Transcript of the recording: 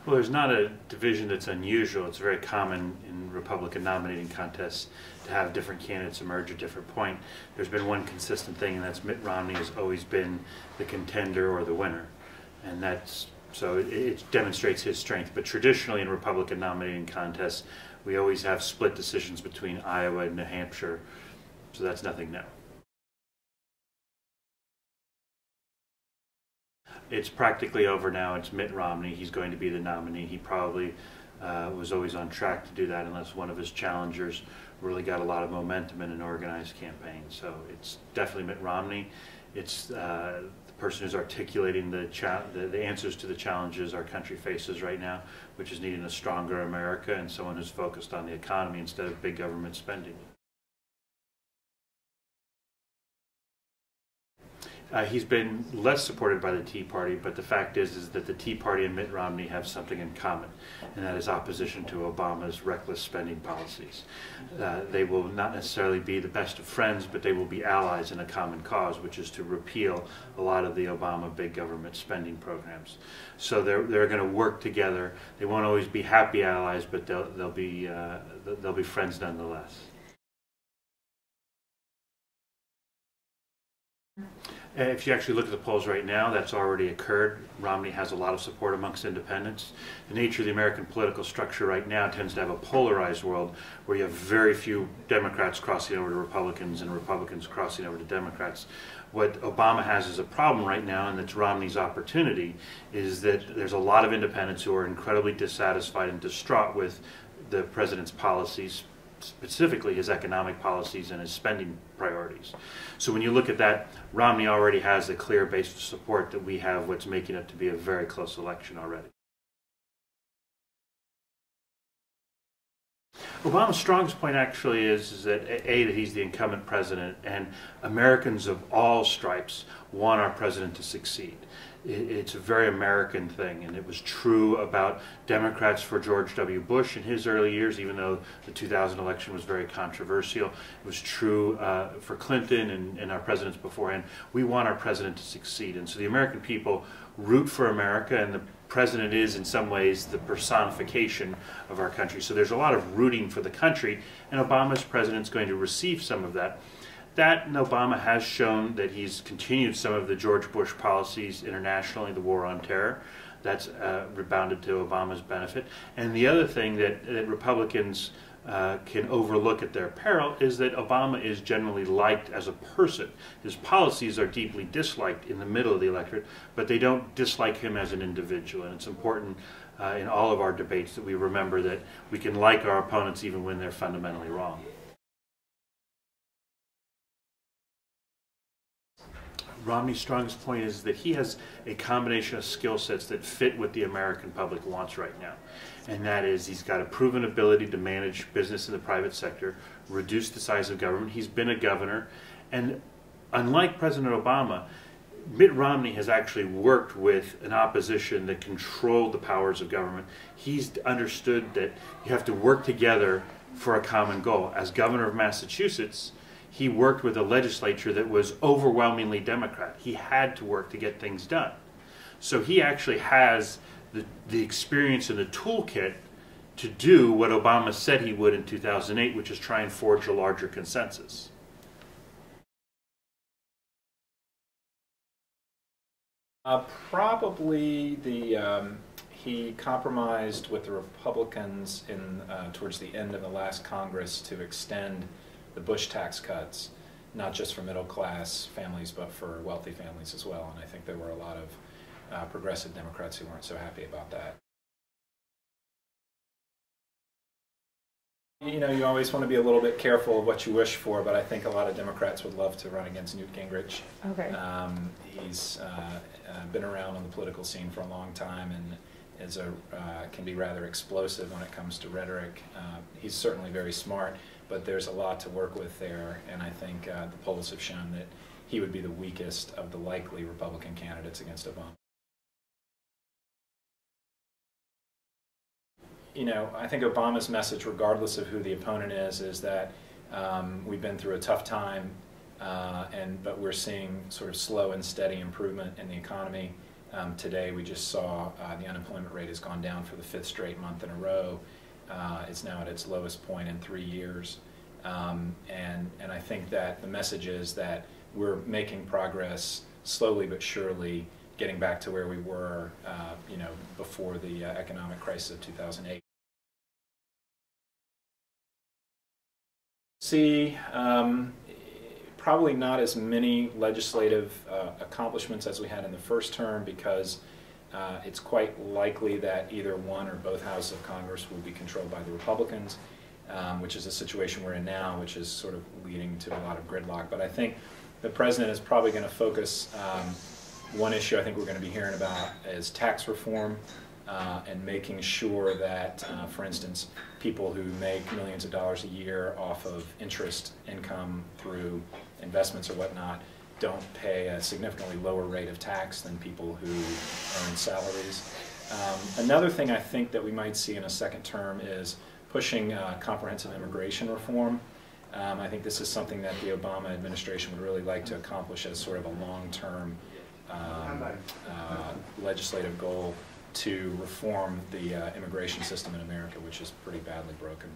Well, there's not a division that's unusual. It's very common in Republican nominating contests to have different candidates emerge at different point. There's been one consistent thing, and that's Mitt Romney has always been the contender or the winner. And that's, so it demonstrates his strength. But traditionally in Republican nominating contests, we always have split decisions between Iowa and New Hampshire. So that's nothing new. It's practically over now. It's Mitt Romney. He's going to be the nominee. He probably was always on track to do that unless one of his challengers really got a lot of momentum in an organized campaign. So it's definitely Mitt Romney. It's the person who's articulating the answers to the challenges our country faces right now, which is needing a stronger America and someone who's focused on the economy instead of big government spending. He's been less supported by the Tea Party, but the fact is that the Tea Party and Mitt Romney have something in common, and that is opposition to Obama's reckless spending policies. They will not necessarily be the best of friends, but they will be allies in a common cause, which is to repeal a lot of the Obama big government spending programs. So they're going to work together. They won't always be happy allies, but they'll be friends nonetheless. If you actually look at the polls right now, that's already occurred. Romney has a lot of support amongst independents. The nature of the American political structure right now tends to have a polarized world where you have very few Democrats crossing over to Republicans and Republicans crossing over to Democrats. What Obama has as a problem right now, and that's Romney's opportunity, is that there's a lot of independents who are incredibly dissatisfied and distraught with the president's policies, specifically his economic policies and his spending priorities. So when you look at that, Romney already has a clear base of support that we have what's making it to be a very close election already. Obama's strongest point actually is that that he's the incumbent president, and Americans of all stripes want our president to succeed. It's a very American thing, and it was true about Democrats for George W. Bush in his early years, even though the 2000 election was very controversial. It was true for Clinton and our presidents beforehand. We want our president to succeed, and so the American people root for America, and the president is in some ways the personification of our country. So there's a lot of rooting for the country, and Obama's president's going to receive some of that. That, and Obama has shown that he's continued some of the George Bush policies internationally, the war on terror. That's rebounded to Obama's benefit. And the other thing that Republicans can overlook at their peril is that Obama is generally liked as a person. His policies are deeply disliked in the middle of the electorate, but they don't dislike him as an individual. And it's important in all of our debates that we remember that we can like our opponents even when they're fundamentally wrong. Romney's strongest point is that he has a combination of skill sets that fit what the American public wants right now. And that is, he's got a proven ability to manage business in the private sector, reduce the size of government. He's been a governor. And unlike President Obama, Mitt Romney has actually worked with an opposition that controlled the powers of government. He's understood that you have to work together for a common goal. As governor of Massachusetts, he worked with a legislature that was overwhelmingly Democrat. He had to work to get things done. So he actually has the experience and the toolkit to do what Obama said he would in 2008, which is try and forge a larger consensus. Probably he compromised with the Republicans towards the end of the last Congress to extend the Bush tax cuts, not just for middle-class families, but for wealthy families as well. And I think there were a lot of progressive Democrats who weren't so happy about that. You know, you always want to be a little bit careful of what you wish for, but I think a lot of Democrats would love to run against Newt Gingrich. Okay. He's been around on the political scene for a long time and can be rather explosive when it comes to rhetoric. He's certainly very smart, but there's a lot to work with there, and I think the polls have shown that he would be the weakest of the likely Republican candidates against Obama. You know, I think Obama's message, regardless of who the opponent is that we've been through a tough time, but we're seeing sort of slow and steady improvement in the economy. Today we just saw the unemployment rate has gone down for the 5th straight month in a row. It's now at its lowest point in 3 years. And I think that the message is that we're making progress slowly but surely, getting back to where we were before the economic crisis of 2008. See, probably not as many legislative accomplishments as we had in the first term, because it's quite likely that either one or both houses of Congress will be controlled by the Republicans, which is a situation we're in now, which is sort of leading to a lot of gridlock. But I think the president is probably going to focus, one issue I think we're going to be hearing about is tax reform, and making sure that, for instance, people who make millions of dollars a year off of interest income through investments or whatnot don't pay a significantly lower rate of tax than people who earn salaries. Another thing I think that we might see in a second term is pushing comprehensive immigration reform. I think this is something that the Obama administration would really like to accomplish as sort of a long-term legislative goal to reform the immigration system in America, which is pretty badly broken.